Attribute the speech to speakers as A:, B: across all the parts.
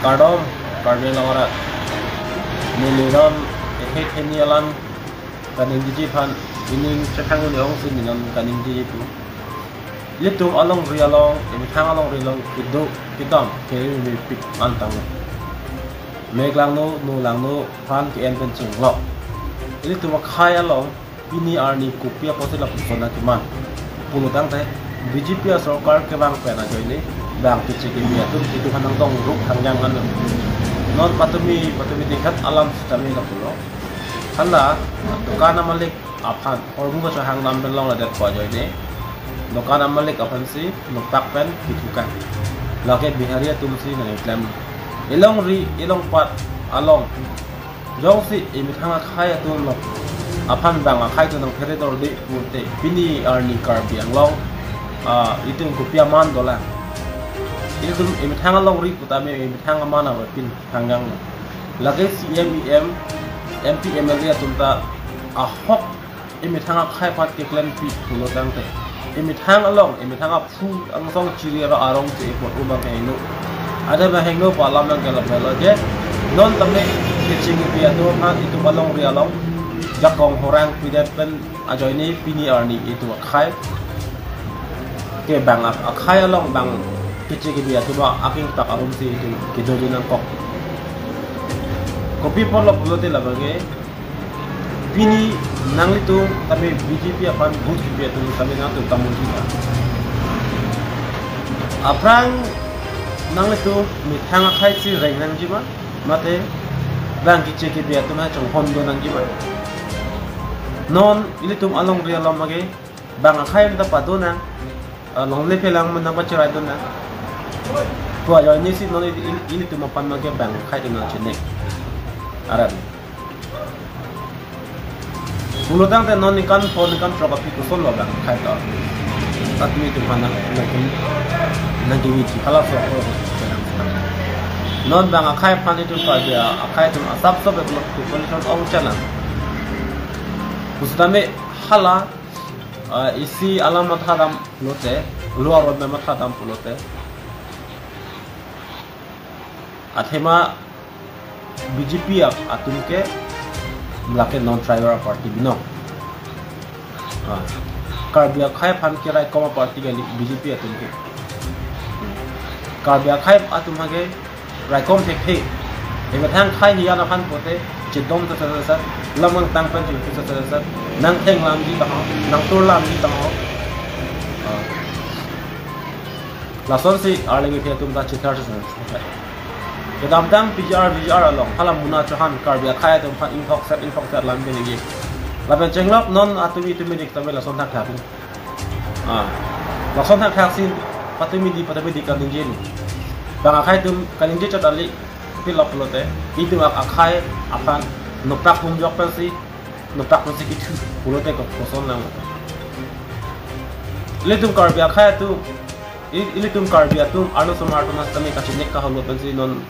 A: Kardom Karbe Lawara Niliron Henialan Kaning Jipan Ining Chakangu Leong Sininon Kaning Jipu Litum along Rialong in Hang along Rilong Kido Kidam Kiri Pik Antang Meglang no lang no Pan Ki Enven Chung Lo Litum Kaya Long Pini Arni Kupia Posila Pusona Kiman Pulutang Te BJP Sarkar ke Bang Pena Joini Bang Kichiki Miatum itu Hanang Dong Ruk Hangyang Anu Non patumi dikat alam sistemi ka pulo hala dokana malik aphan hormungo sa hang nam belong la det ko joine dokana malik aphan si noktak pen bitukan lake biharia tulsi na iklam ilong pat along jong si imit hanga khaya tum lo aphan bang khai tu nang feredor de purte pini arni karbiang long itung kupia man dola itu imit hanga long ri putame imit hanga mana pin hangang lage CMEM MPMLA tunta ahok imit hanga khai pat ke klan pi pulo dang te imit hanga long imit hanga fu ang song chiri ra arong te pot ubang heno ada ba heno palam nang kala belo je non tame ke chingi pi ado ha itu balong ri along jakong horang pidat pen ajoy ni pini arni itu khai ke bang khai along bang kecil dia tu bah aking tak arum si itu kita jenang kok kopi polok lote lah bagai pini nang itu tapi BJP apa good BJP tu kami nang tu tamu kita aprang nang itu mithang khai si reng nang jiba mate bang kecil dia tu mah cong hondo nang jiba non ini tu along ria lam bagai bang khai kita padona long lepe lang mana baca radona tua jauh ni sih non ini tu mapan magai bang khai tu nang cene Arab Pulau tang non ikan phone ikan property tu solo bang khai tu tapi tu mana nang diwiji kalau so non bang khai pan itu pada khai tu asap sob tu condition orang jalan Khususnya hala isi alamat hadam lote luar road alamat hadam lote athema BJP atun ke melakukan non tribal party bino karbia khai pan ke rai koma party ke BJP atun ke karbia khai atum hage rai kom thek thek ebathang khai hiya na pan pote chidom ta sa lamang tang pan chi sa nang theng lam ji ta nang tur lam ji ta la son si arlengi the tum ta chitar sa kedam dang PJR along halam muna chahan karbia khai tum pan infok set lam be ni laben chenglok non atumi dik ta la son thak thak la son thak sin patumi di kan jin bang khai tum kaling ji chatali pilok lote itu akai apan nopak jok pensi nopak pensi itu pulote ko koson lang litum karbia khai tu ilitum karbia tu anu somar tu mas kami kasih nek ka holo pensi non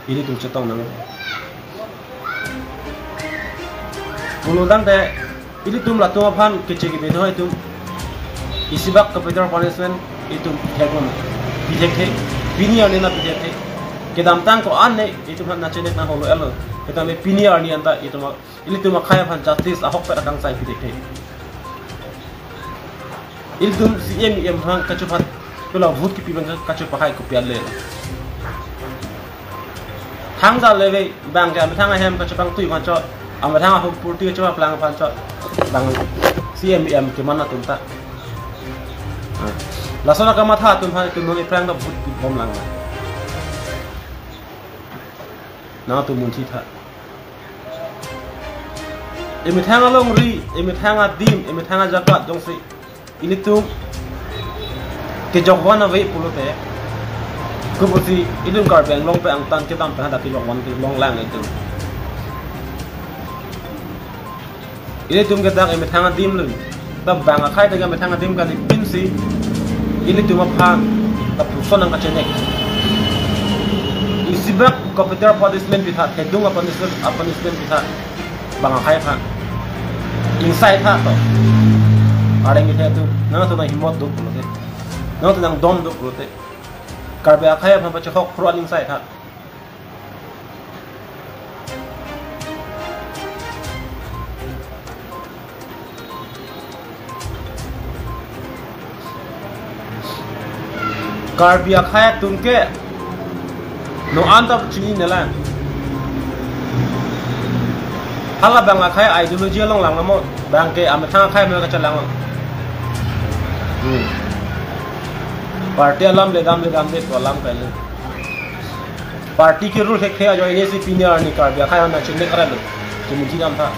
A: ini tu cetong nang pulodang te ilitum la tu apan kece ki beno itu isibak capital punishment itu hegon bijek bini ane na bijek kedam tang ko anne itu kan nachenek na holo elo kita me pini arni anta itu ma ili tu ma khaya phan justice ahok per kang sai pide the il dum CMEM hang kachu phat pela vote ki pibang kachu pakai ko pial le thang da le bang ga thang hem kachu pang tui ma cho am thang ho purti cho plang phan cho bang CMEM ke mana tumta la sona ka matha tum phan tu no ni plang da vote ki bom lang na tu munci tha emi thanga long ri emi thanga dim emi thanga jakat jong si ini tu ke jokwan ave pulote ko bosi idun kar bang long pe ang tan ke tam pa da ke jokwan ke long lang itu ini tum ke dak emi thanga dim lu da bang khai da emi thanga dim ka ni pin si ini tu ma pha ta puson ang ka chenek isibak komputer punishment pitha hedung punishment pitha bang khai pha inside tha to areng ithe tu na to na himot do pulote na to nang dom do pulote karbe khai pha pa chok pro inside tha Karbia kaya tungke no anta chini nela hala banga kaya ideology long lang mo bangke ametha kaya me ka chalang party alam le dam to alam pele party के रूल है जो इन्हें से पीने आने Karbia kaya ना चलने करा लो जो मुझे नाम था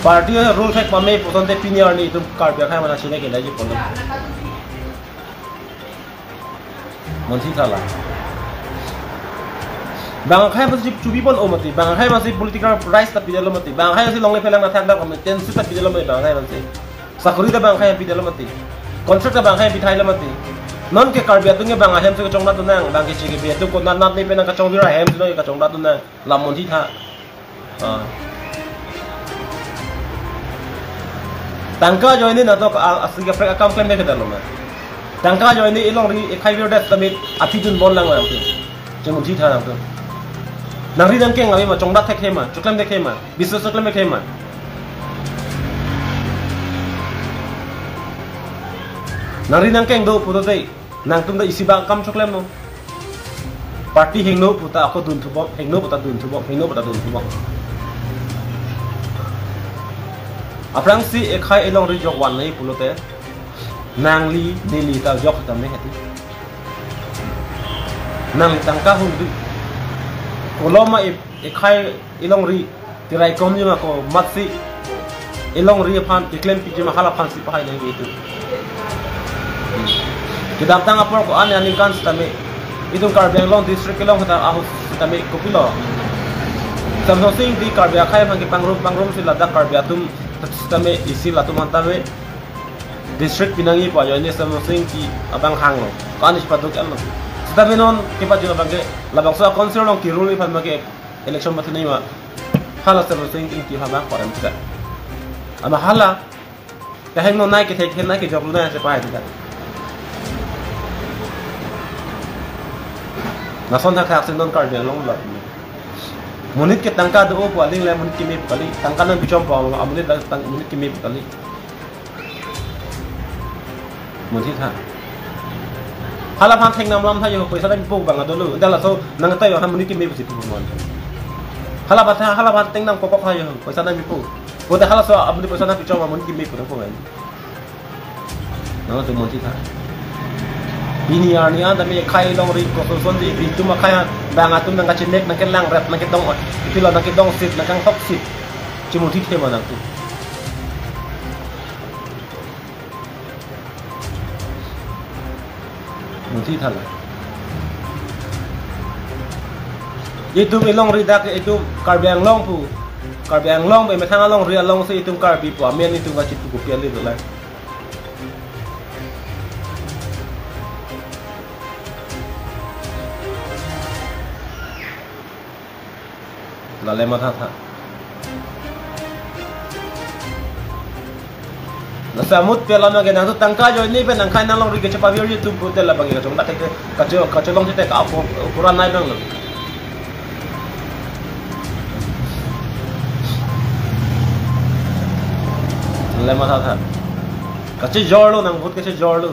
A: party है रूल है पमे पसंद है पीने आने तुम Karbia kaya ना चलने के लिए जो बोलो मुझे था ला bang khai masih cubi pun omati bang khai masih political price tapi dalam mati bang khai masih long level yang natak dah komiten sih tapi dalam mati bang khai masih sakuri dah bang khai tapi dalam mati kontrak dah bang khai tapi dalam mati non ke Karbia tu ni bang khai masih kacang tu nang bang kecik ke tu kau nat ni pernah kacang dia hem tu ni kacang tu nang lamun sih tha tangka jo ini nato asli ke frek account ni ke dalam mati tangka jo ini ilong ri khai video dah tapi api tu bon lang orang tu jangan sih tha orang tu nangri nang keng ngawi ma chongdat thek hema chuklem dekhe ma biswa chuklem dekhe ma nangri nang keng do puto dei nang tum da isi bang kam chuklem no party hengno puta ako dun thubok hengno puta dun thubok hengno puta dun thubok aprang si ekhai elong ri jok wan nei pulote nangli deli ta jok ta me hati nang tangka hundu koloma ikhai ilong ri tirai kom ni ma ko matsi ilong ri phan iklem pi ma hala phan si pai nei itu kidam tang apor ko an ani kan stame itu Karbia long district ilong kata ahus stame kopilo samso sing di Karbia khai ma ki pangrom sila da Karbia tum stame isi la tum antame district pinangi pa yo ni samso sing ki abang hang lo kanis paduk allo tapi non kita juga bangke labang soal konser long kirul ni pan bangke election mati ni ma hala serba sing ti hama koram tidak ama hala kaheng non naik ke naik ke job lu na sepai tidak nason tak haksen non Karbia long lap munit ke tangka do ko aling le munit kimi kali tangka nan bichom pa amunit munit kimi kali munit ha hala phan theng nam lam tha yo paisa dan pok bang adolu dala so nang ta yo han muni ki me busi pu mon hala phan theng nam kokok ha yo paisa dan pu ko ta hala so abni paisa na pichong muni ki me pu ko ngai no to mon ti tha bini arni an da me khai long ri ko so son di ri tu ma khai bang atum nang ka chinek nang ke lang rap nang ke dong pilo nang ke dong sit nang kang hop sit chi mon ti the ma nang tu Mungkin thala. Itu ilong ridak itu Karbia long pu. Karbia long be metang long ria long se itu Karbi pu amen itu ngacip ku piali dolai. Lalai mata tha. Nasamut pela na gena tu tangka jo ni pe nang khai nang long ri ke chapa vi YouTube pute la bangi ka chong ta ke ka long te ka apo kuran nai bang lo le ma tha ka che jor lo nang bhut ke che jor lo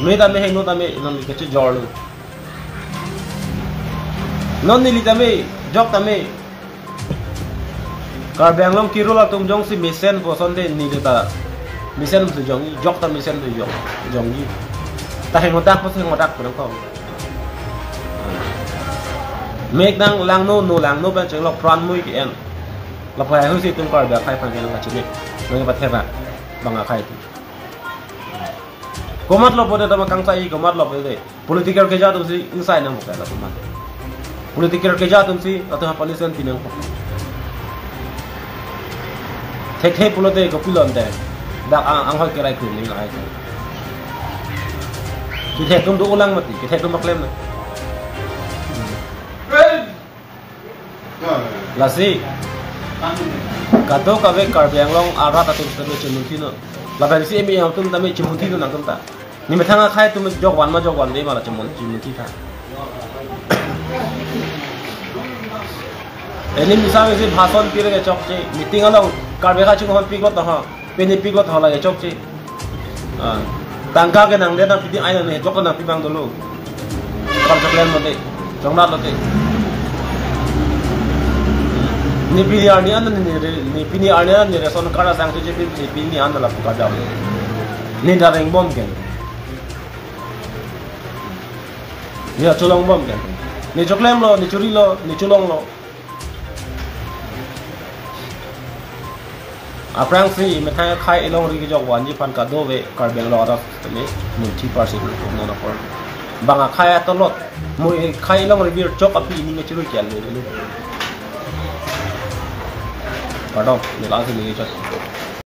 A: me ta me heng no ta me nang ke che jor lo non ni li ta me jok ta me Karbia long kiro la tum jong si mesen poson de ni de ta misen tu jong jok ta misen tu jong ni ta heng otak pos heng otak pun ko mek nang lang no lang no ban cheng lok pran mui ki en la phai hu si tum Karbia khai phan gen la chine nang ba thera banga khai tu komat lo pode ta ma kang sai komat lo pode political ke ja tu si inside nang ko la tum political ke ja tum si atau politician pinang ko thek pulote ko pilon de dak ang hoi kerai kun ni lai ki thek tum du ulang mati ki thek tum maklem na lasi kato ka ve Karbia long ara ta tum tum chemunti no la ba si emi tum ta me chemunti no nang tum ta ni me thanga khai tum jok wan de ma la chemunti tha ini misalnya sih भाषण पीरे के चौक से मीटिंग अलग Karbia का चुनाव पिगलो तो हाँ पेनी पिगलो तो हला के चौक से tangka ke nang dena pidi aina ne jokna pibang dulu kal joklen mate jongna lote ni pini arni an ni pini arni an ni reson kara sang je pini an la puka da ni da reng bom ken ya chulong bom ken ni joklem lo ni churi lo ni chulong lo aprang si metai khai elong ri jok wan ji pan ka do ve kar beng lo ra ni 90% no na por banga khai to lot moi khai elong ri bir chok api ni me churu kyal le pardon ni la si ni chok